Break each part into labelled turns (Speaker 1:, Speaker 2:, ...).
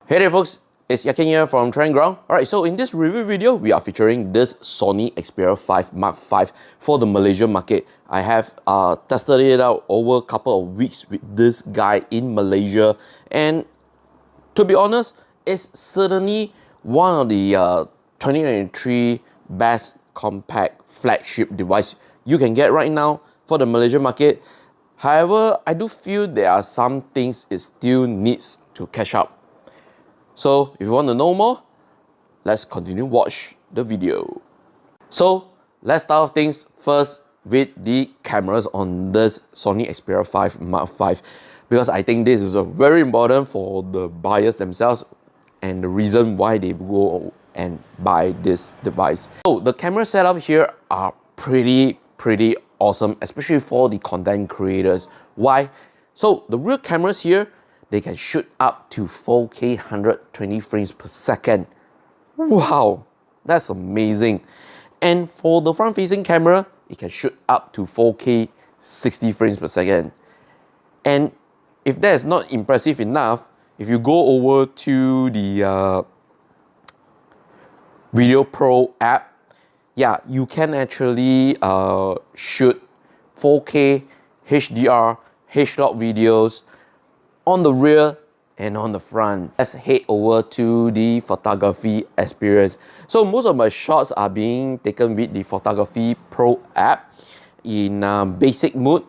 Speaker 1: Hey there folks, it's Yat Kean here from Trend Ground. Alright, so in this review video, we are featuring this Sony Xperia 5 Mark V for the Malaysian market. I have tested it out over a couple of weeks with this guy in Malaysia, and to be honest, it's certainly one of the 2023 best compact flagship device you can get right now for the Malaysian market. However, I do feel there are some things it still needs to catch up. So if you want to know more, let's continue watch the video. So let's start off things first with the cameras on this Sony Xperia 5 Mark V, because I think this is very important for the buyers themselves and the reason why they go and buy this device. So the camera setup here are pretty awesome, especially for the content creators. Why? So the rear cameras here, they can shoot up to 4K 120 frames per second. Wow, that's amazing. And for the front-facing camera, it can shoot up to 4K 60 frames per second. And if that is not impressive enough, if you go over to the Video Pro app, yeah, you can actually shoot 4K HDR, HLOC videos on the rear and on the front. Let's head over to the photography experience. So most of my shots are being taken with the Photography Pro app in basic mode,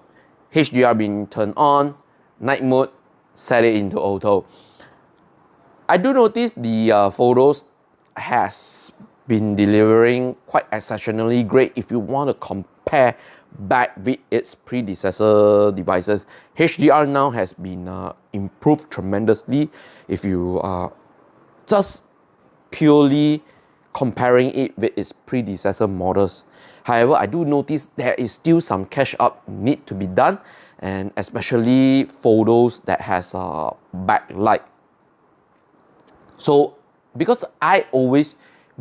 Speaker 1: HDR being turned on, night mode, set it into auto. I do notice the photos has been delivering quite exceptionally great if you want to compare back with its predecessor devices. HDR now has been improved tremendously if you are just purely comparing it with its predecessor models. However, I do notice there is still some catch up need to be done, and especially photos that has backlight. So because I always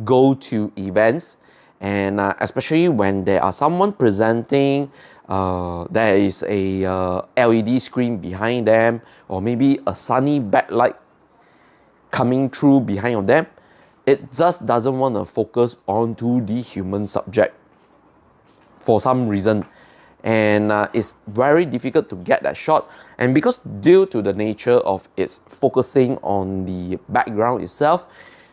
Speaker 1: go to events, and especially when there are someone presenting, there is a LED screen behind them, or maybe a sunny backlight coming through behind of them, it just doesn't want to focus onto the human subject for some reason, and it's very difficult to get that shot. And because due to the nature of its focusing on the background itself,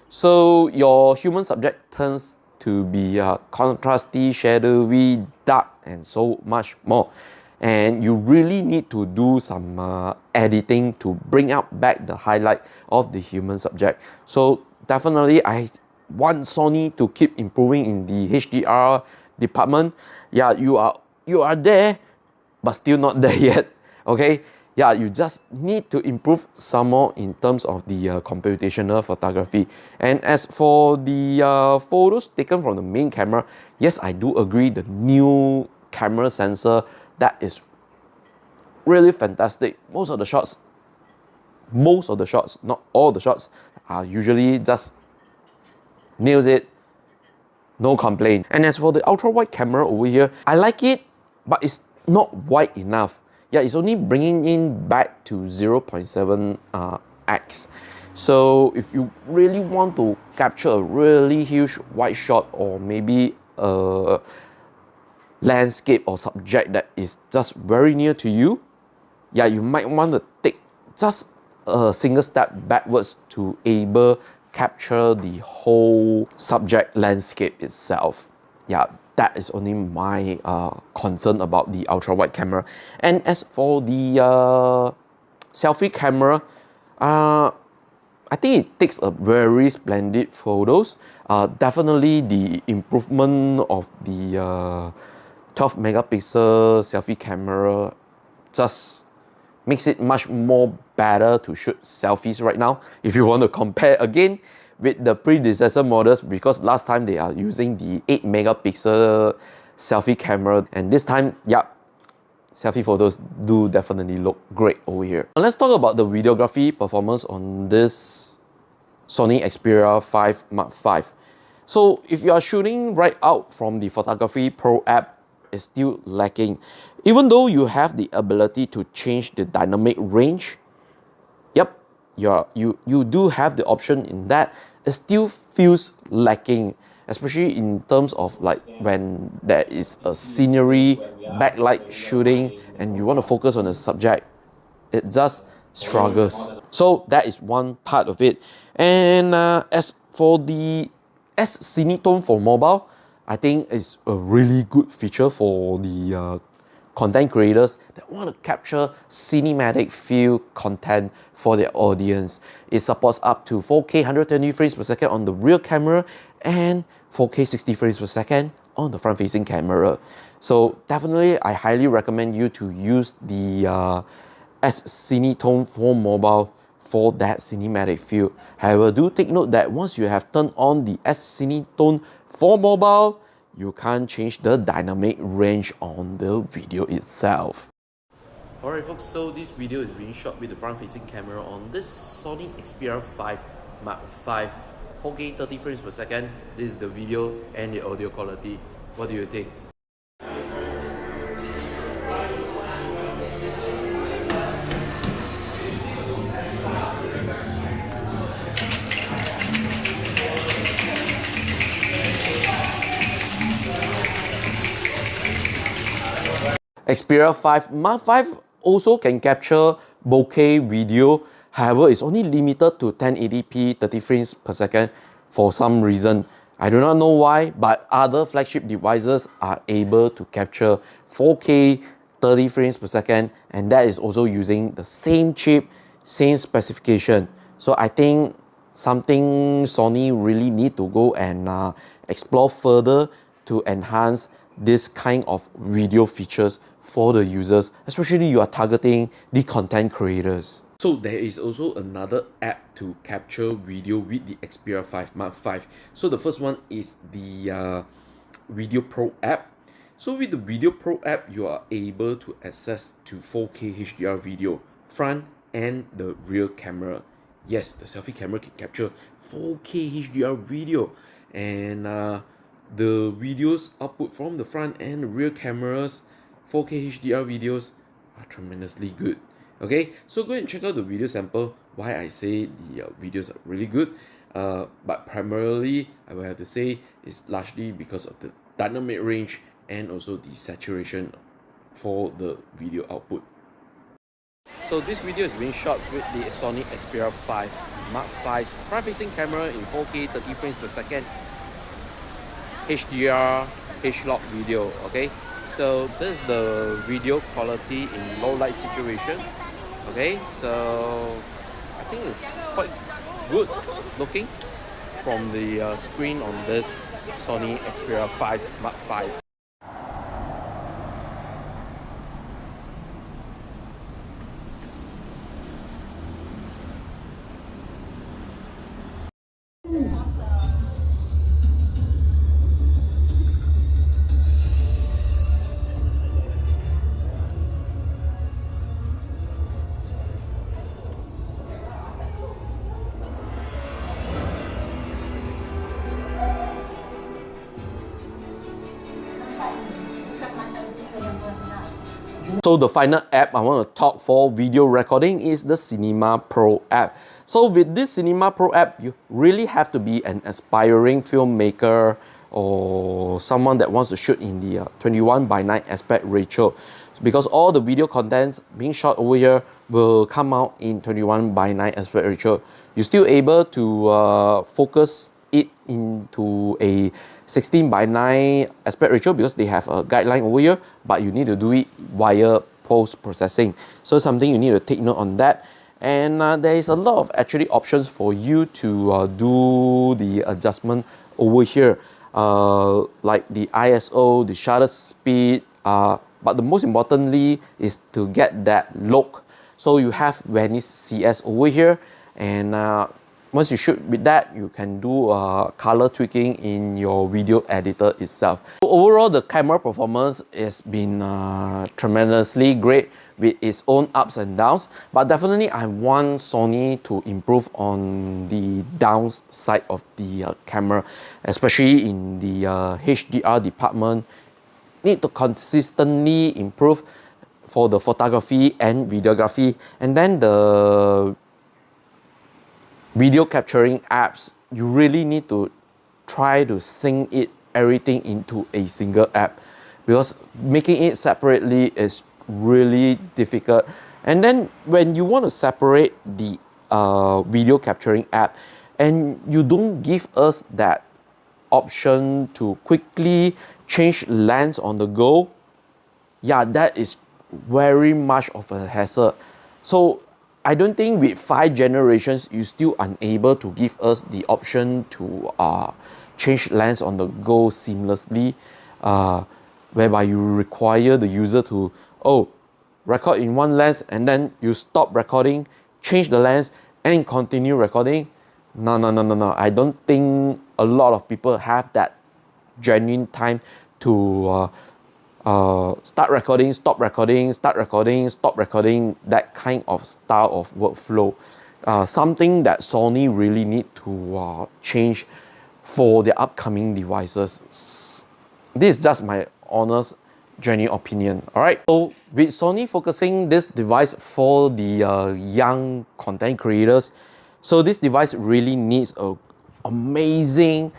Speaker 1: so your human subject turns to be contrasty, shadowy, dark, and so much more. And you really need to do some editing to bring out back the highlight of the human subject. So definitely I want Sony to keep improving in the HDR department. Yeah, you are there, but still not there yet. Okay? Yeah, you just need to improve some more in terms of the computational photography. And as for the photos taken from the main camera, yes, I do agree, the new camera sensor, that is really fantastic. Most of the shots, not all the shots, are usually just nails it, no complaint. And as for the ultra wide camera over here, I like it, but it's not wide enough. Yeah, it's only bringing in back to 0.7x. So if you really want to capture a really huge wide shot, or maybe a landscape or subject that is just very near to you, yeah, you might want to take just a single step backwards to able capture the whole subject landscape itself. Yeah, that is only my concern about the ultra-wide camera. And as for the selfie camera, I think it takes a very splendid photos. Definitely the improvement of the 12 megapixel selfie camera just makes it much more better to shoot selfies right now. If you want to compare again with the predecessor models, because last time they are using the 8 megapixel selfie camera, and this time, yeah, selfie photos do definitely look great over here. Now let's talk about the videography performance on this Sony Xperia 5 Mark V. So if you are shooting right out from the Photography Pro app, it's still lacking. Even though you have the ability to change the dynamic range, yep, you do have the option in that, it still feels lacking, especially in terms of like when there is a scenery, backlight shooting, and you want to focus on a subject, it just struggles. So that is one part of it. And as for the S Cinetone for mobile, I think it's a really good feature for the content creators that want to capture cinematic feel content for their audience. It supports up to 4K 120 frames per second on the rear camera and 4K 60 frames per second on the front-facing camera. So definitely, I highly recommend you to use the S Cinetone for mobile for that cinematic feel. However, do take note that once you have turned on the S Cinetone for mobile, you can't change the dynamic range on the video itself. Alright folks, so this video is being shot with the front-facing camera on this Sony Xperia 5 Mark V, 4K 30 frames per second. This is the video and the audio quality. What do you think? Xperia 5 Mark V also can capture bokeh video, however it's only limited to 1080p 30 frames per second for some reason. I do not know why, but other flagship devices are able to capture 4K 30 frames per second, and that is also using the same chip, same specification. So I think something Sony really need to go and explore further to enhance this kind of video features for the users, especially you are targeting the content creators. So there is also another app to capture video with the Xperia 5 Mark V. So the first one is the Video Pro app. So with the Video Pro app, you are able to access to 4K HDR video, front and the rear camera. Yes, the selfie camera can capture 4K HDR video, and the videos output from the front and rear cameras, 4K HDR videos, are tremendously good. Okay, so go and check out the video sample. Why I say the videos are really good, but primarily I will have to say it's largely because of the dynamic range and also the saturation for the video output. So this video is being shot with the Sony Xperia 5 Mark V's front-facing camera in 4K 30 frames per second HDR H-Lock video. Okay, so this is the video quality in low light situation. Okay, so I think it's quite good looking from the screen on this Sony Xperia 5 Mark V. So the final app I want to talk for video recording is the Cinema Pro app. So with this Cinema Pro app, you really have to be an aspiring filmmaker or someone that wants to shoot in the 21:9 aspect ratio, because all the video contents being shot over here will come out in 21:9 aspect ratio. You're still able to focus it into a 16:9 aspect ratio because they have a guideline over here, but you need to do it via post-processing. So something you need to take note on that. And there is a lot of actually options for you to do the adjustment over here, like the ISO, the shutter speed, but the most importantly is to get that look. So you have Venice CS over here, and once you shoot with that, you can do color tweaking in your video editor itself. So overall, the camera performance has been tremendously great with its own ups and downs, but definitely I want Sony to improve on the downside of the camera, especially in the HDR department. Need to consistently improve for the photography and videography, and then the video capturing apps, you really need to try to sync everything into a single app, because making it separately is really difficult. And then when you want to separate the video capturing app and you don't give us that option to quickly change lens on the go, yeah, that is very much of a hassle. So I don't think with 5 generations you still unable to give us the option to change lens on the go seamlessly, whereby you require the user to record in one lens and then you stop recording, change the lens and continue recording. No. I don't think a lot of people have that genuine time to start recording, stop recording, start recording, stop recording, that kind of style of workflow. Something that Sony really need to change for the upcoming devices. This is just my honest, genuine opinion. Alright, so with Sony focusing this device for the young content creators, so this device really needs an amazing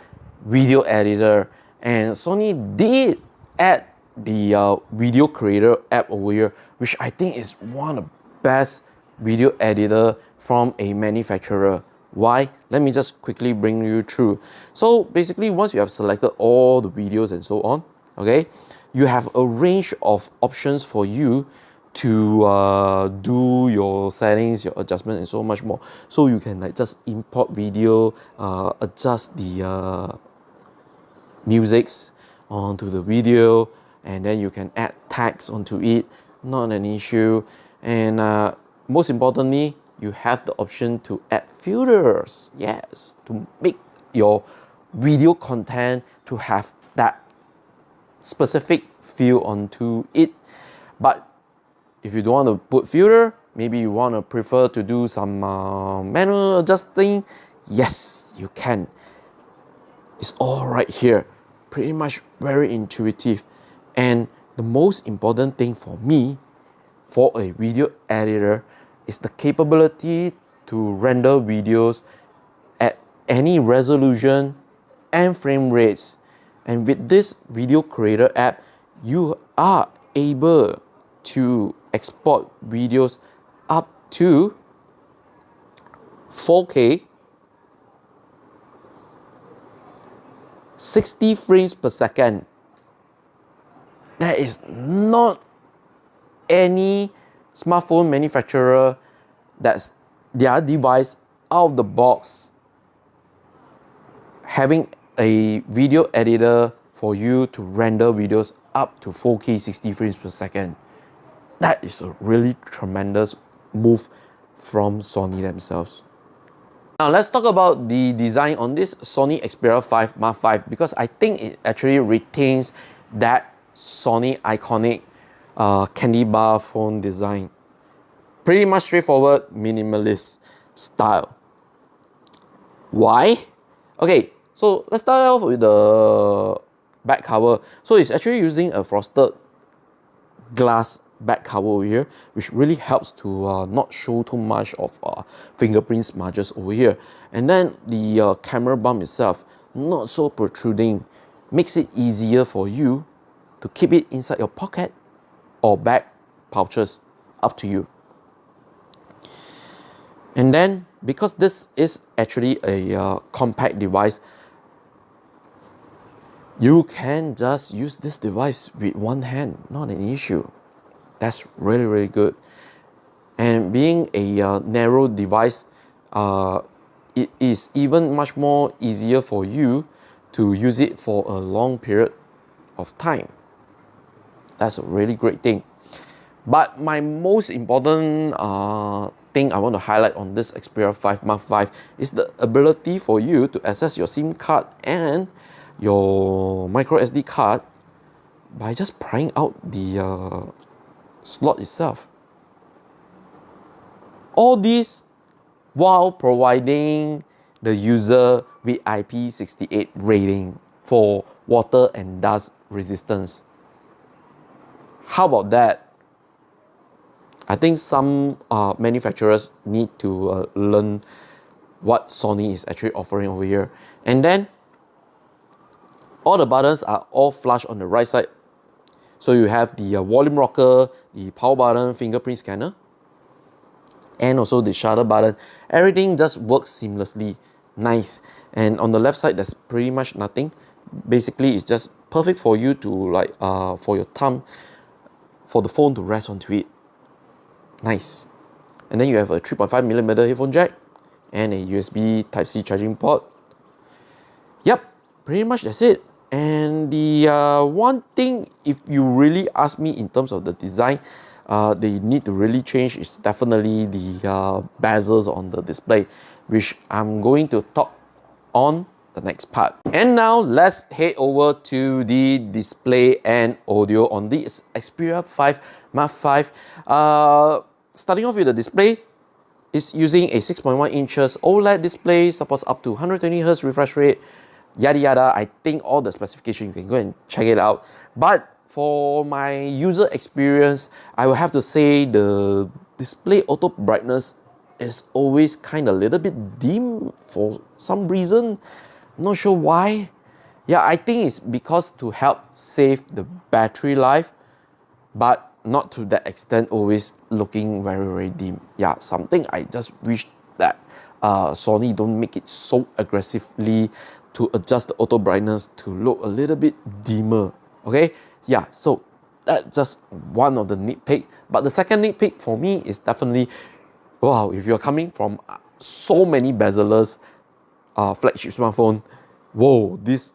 Speaker 1: video editor, and Sony did add the video creator app over here, which I think is one of the best video editor from a manufacturer. Why? Let me just quickly bring you through. So basically, once you have selected all the videos and so on, okay, you have a range of options for you to do your settings, your adjustment and so much more. So you can like just import video, adjust the musics onto the video, and then you can add tags onto it, not an issue. And most importantly, you have the option to add filters, yes, to make your video content to have that specific feel onto it. But if you don't want to put filter, maybe you want to prefer to do some manual adjusting, yes, you can. It's all right here, pretty much very intuitive. And the most important thing for me, for a video editor, is the capability to render videos at any resolution and frame rates. And with this video creator app, you are able to export videos up to 4K, 60 frames per second. There is not any smartphone manufacturer that's their device out of the box having a video editor for you to render videos up to 4K 60 frames per second. That is a really tremendous move from Sony themselves. Now let's talk about the design on this Sony Xperia 5 Mark V, because I think it actually retains that Sony iconic candy bar phone design. Pretty much straightforward, minimalist style. Why? Okay, so let's start off with the back cover. So it's actually using a frosted glass back cover over here, which really helps to not show too much of fingerprint smudges over here. And then the camera bump itself, not so protruding, makes it easier for you to keep it inside your pocket or back pouches, up to you. And then, because this is actually a compact device, you can just use this device with one hand, not an issue. That's really, really good. And being a narrow device, it is even much more easier for you to use it for a long period of time. That's a really great thing. But my most important thing I want to highlight on this Xperia 5 Mark V is the ability for you to access your SIM card and your micro SD card by just prying out the slot itself. All this while providing the user with IP68 rating for water and dust resistance. How about that? I think some manufacturers need to learn what Sony is actually offering over here. And then all the buttons are all flush on the right side. So you have the volume rocker, the power button, fingerprint scanner, and also the shutter button. Everything just works seamlessly. Nice. And on the left side, there's pretty much nothing. Basically, it's just perfect for you to like for your thumb, for the phone to rest onto it. Nice. And then you have a 3.5mm headphone jack and a USB Type-C charging port. Yep, pretty much that's it. And the one thing, if you really ask me in terms of the design, they need to really change is definitely the bezels on the display, which I'm going to talk on the next part. And now let's head over to the display and audio on this Xperia 5 Mark V. Starting off with the display, it's using a 6.1 inches OLED display, supports up to 120Hz refresh rate, yada yada. I think all the specifications, you can go and check it out. But for my user experience, I will have to say the display auto brightness is always kind of a little bit dim for some reason. Not sure why. Yeah, I think it's because to help save the battery life, but not to that extent always looking very, very dim. Yeah, something I just wish that Sony don't make it so aggressively to adjust the auto brightness to look a little bit dimmer. Okay, yeah, so that's just one of the nitpick. But the second nitpick for me is definitely, wow, if you're coming from so many bezelers, flagship smartphone, whoa, these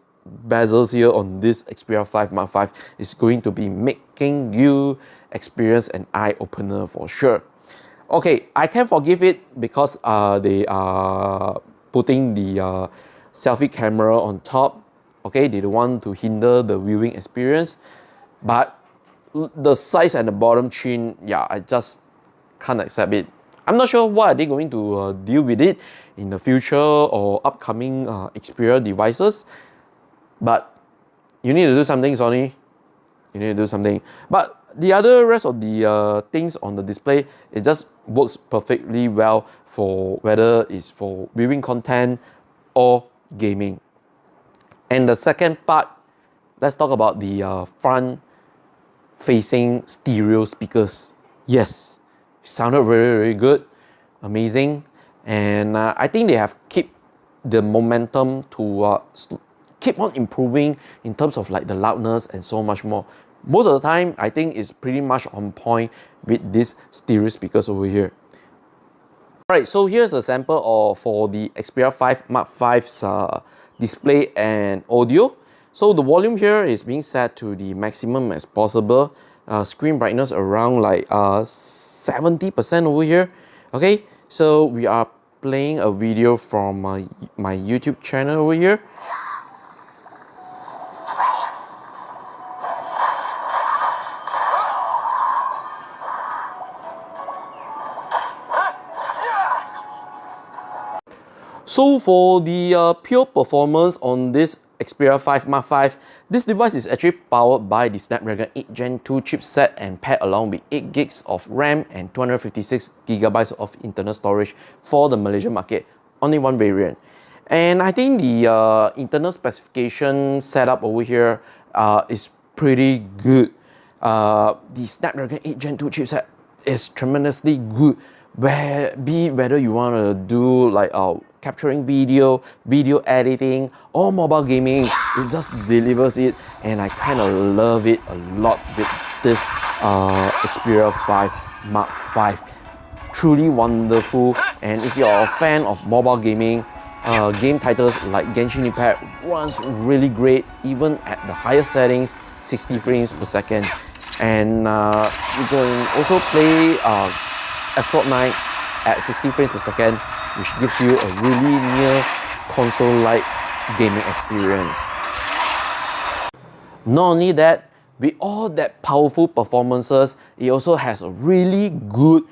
Speaker 1: bezels here on this Xperia 5 Mark V is going to be making you experience an eye-opener for sure. Okay, I can forgive it because they are putting the selfie camera on top. Okay, they don't want to hinder the viewing experience. But the size and the bottom chin, yeah, I just can't accept it. I'm not sure what are they going to deal with it in the future or upcoming Xperia devices. But you need to do something, Sony. You need to do something. But the other rest of the things on the display, it just works perfectly well for whether it's for viewing content or gaming. And the second part, let's talk about the front-facing stereo speakers. Yes, sounded very, very good, amazing, and I think they have keep the momentum to keep on improving in terms of like the loudness and so much more. Most of the time, I think it's pretty much on point with these stereo speakers over here. Alright, so here's a sample for the Xperia 5 Mark V's display and audio. So the volume here is being set to the maximum as possible. Screen brightness around like 70% over here. Okay, so we are playing a video from my YouTube channel over here. So for the pure performance on this Xperia 5 Mark V, this device is actually powered by the Snapdragon 8 Gen 2 chipset and paired along with 8 gigs of RAM and 256 gigabytes of internal storage for the Malaysian market, only one variant. And I think the internal specification setup over here is pretty good. The Snapdragon 8 Gen 2 chipset is tremendously good, whether you want to do like capturing video editing, or mobile gaming, it just delivers it, and I kind of love it a lot with this Xperia 5 Mark V. Truly wonderful, and if you're a fan of mobile gaming, game titles like Genshin Impact runs really great, even at the higher settings, 60 frames per second. And you can also play Asphalt 9 at 60 frames per second, which gives you a really near console-like gaming experience. Not only that, with all that powerful performances, it also has a really good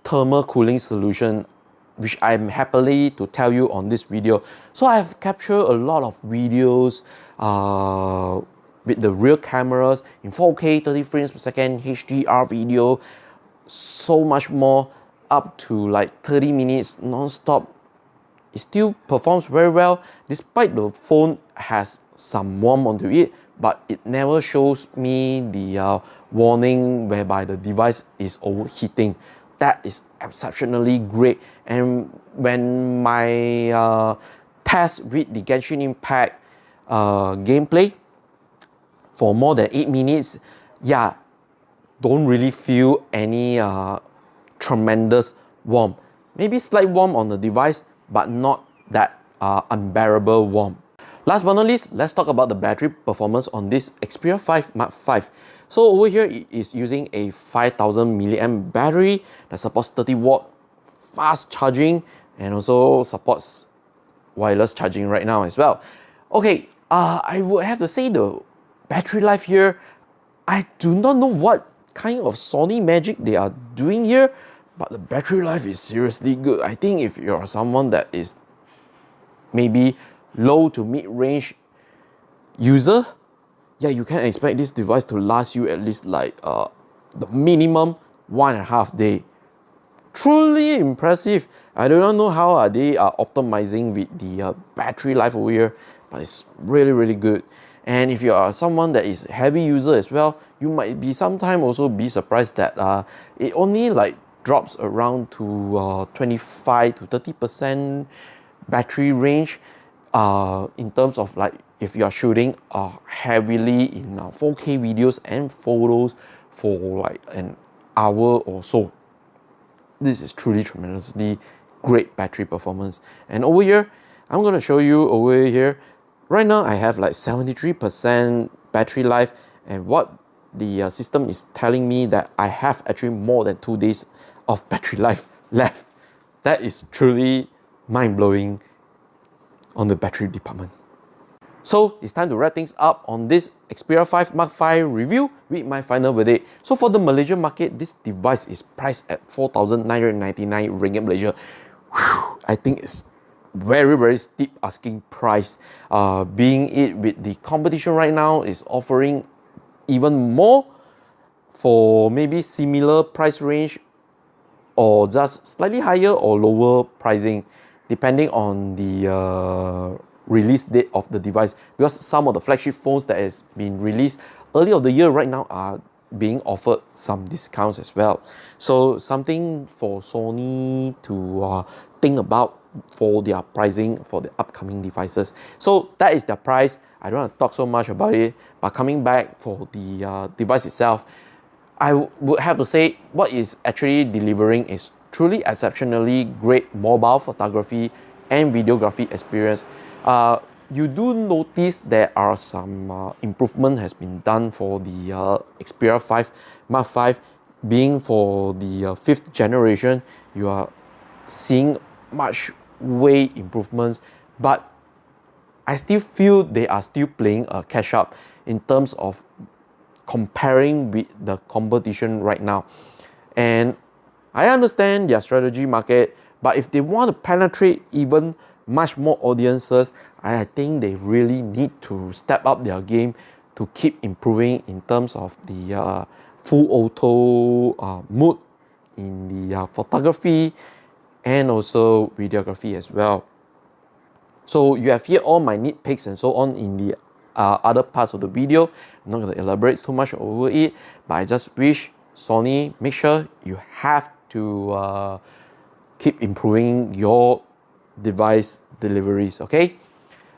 Speaker 1: thermal cooling solution, which I'm happily to tell you on this video. So I've captured a lot of videos with the rear cameras in 4K, 30 frames per second, HDR video, so much more, up to like 30 minutes non-stop it still performs very well despite the phone has some warmth onto it, but it never shows me the warning whereby the device is overheating. That is exceptionally great. And when my test with the Genshin Impact gameplay for more than 8 minutes, yeah, don't really feel any tremendous warmth. Maybe slight warmth on the device, but not that unbearable warmth. Last but not least, let's talk about the battery performance on this Xperia 5 Mark V. So over here, it is using a 5000 milliamp battery that supports 30-watt fast charging and also supports wireless charging right now as well. Okay, I would have to say the battery life here, I do not know what kind of Sony magic they are doing here, but the battery life is seriously good. I think if you're someone that is maybe low to mid-range user, yeah, you can expect this device to last you at least like the minimum 1.5 days. Truly impressive. I do not know how they are optimizing with the battery life over here, but it's really, really good. And if you are someone that is heavy user as well, you might be sometimes also be surprised that it only like drops around to 25 to 30% battery range in terms of like if you are shooting heavily in 4K videos and photos for like an hour or so. This is truly tremendously great battery performance. And over here, I'm going to show you over here. Right now, I have like 73% battery life, and what the system is telling me that I have actually more than 2 days of battery life left. That is truly mind-blowing on the battery department. So it's time to wrap things up on this Xperia 5 Mark V review with my final verdict. So for the Malaysian market, this device is priced at 4,999 ringgit Malaysia. Whew, I think it's very, very steep asking price. Being it with the competition right now is offering even more for maybe similar price range or just slightly higher or lower pricing depending on the release date of the device, because some of the flagship phones that has been released early of the year right now are being offered some discounts as well. So something for Sony to think about for their pricing for the upcoming devices. So that is their price. I don't want to talk so much about it, but coming back for the device itself, I would have to say what is actually delivering is truly exceptionally great mobile photography and videography experience. You do notice there are some improvement has been done for the Xperia 5 Mark V, being for the 5th generation. You are seeing much way improvements, but I still feel they are still playing a catch up in terms of comparing with the competition right now. And I understand their strategy market, but if they want to penetrate even much more audiences, I think they really need to step up their game to keep improving in terms of the full auto mode in the photography and also videography as well. So you have here all my nitpicks and so on in the other parts of the video. I'm not going to elaborate too much over it, but I just wish Sony make sure you have to keep improving your device deliveries, okay?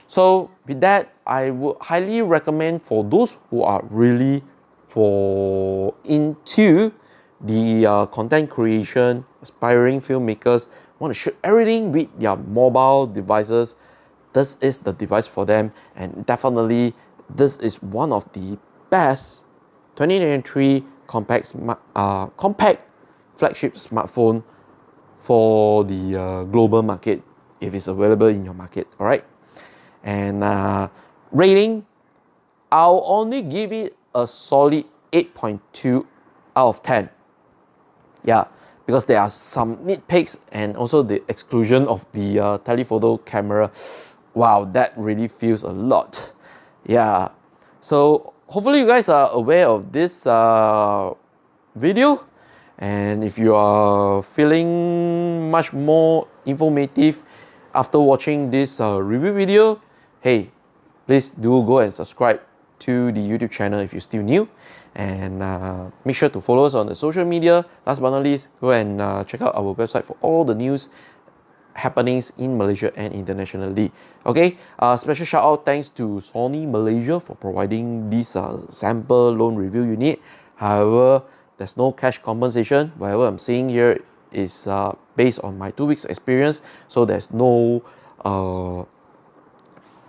Speaker 1: So with that, I would highly recommend for those who are really into the content creation, aspiring filmmakers, want to shoot everything with their mobile devices, this is the device for them. And definitely this is one of the best 2023 compact flagship smartphone for the global market if it's available in your market. All right, and rating, I'll only give it a solid 8.2 out of 10. Yeah, because there are some nitpicks and also the exclusion of the telephoto camera. Wow, that really feels a lot. Yeah, so hopefully you guys are aware of this video, and if you are feeling much more informative after watching this review video, hey, please do go and subscribe to the YouTube channel if you're still new, and make sure to follow us on the social media. Last but not least, go and check out our website for all the news happenings in Malaysia and internationally. Okay, special shout out thanks to Sony Malaysia for providing this sample loan review unit. However, there's no cash compensation. Whatever I'm saying here is based on my 2 weeks experience, so there's no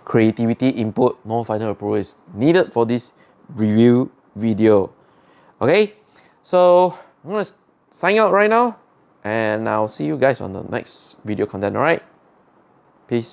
Speaker 1: creativity input, no final approval is needed for this review video. Okay, so I'm gonna sign out right now, and I'll see you guys on the next video content. All right, peace.